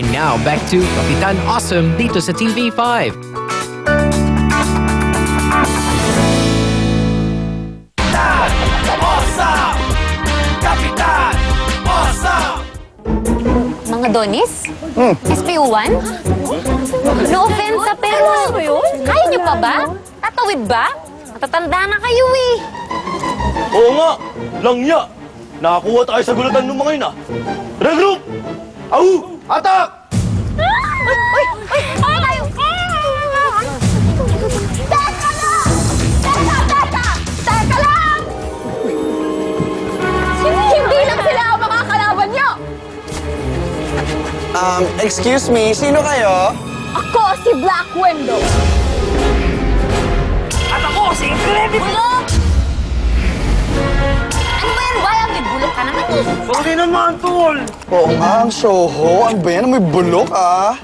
And now, back to Kapitan Awesome dito sa TV5. Awesome! Kapitan Awesome! Mga Donis? SPO1? No offense pero kaya niyo pa ba? Tatawid ba? Matatanda na kayo eh. Oo nga! Langya! Nakakuha tayo sa gulatan ng mga yun ah! Regroup! Au! Atak! Uy! Uy! Uy! Ay! Teka lang! Teka lang! Hindi lang sila ang mga kalaban niyo! Excuse me, sino kayo? Ako si Black Widow! At ako si Incredible! Bulok! Ano ba yan, Bayan? May bulok ka naman eh. Sorry naman, tol! Oo nga, ang Soho. Ano ba yan? May bulok, ah.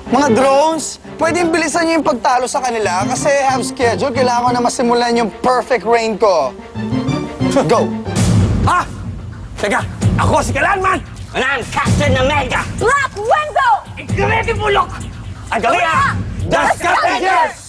Mga drones, pwedeng bilisan niyo yung pagtalo sa kanila kasi I have schedule. Kailangan ko na masimulan yung perfect rain ko. Go! Ha? Teka, ako si Kalanman! Ang Captain Omega! Black Widow! Incredible look! Ang galing ah! The Scavengers!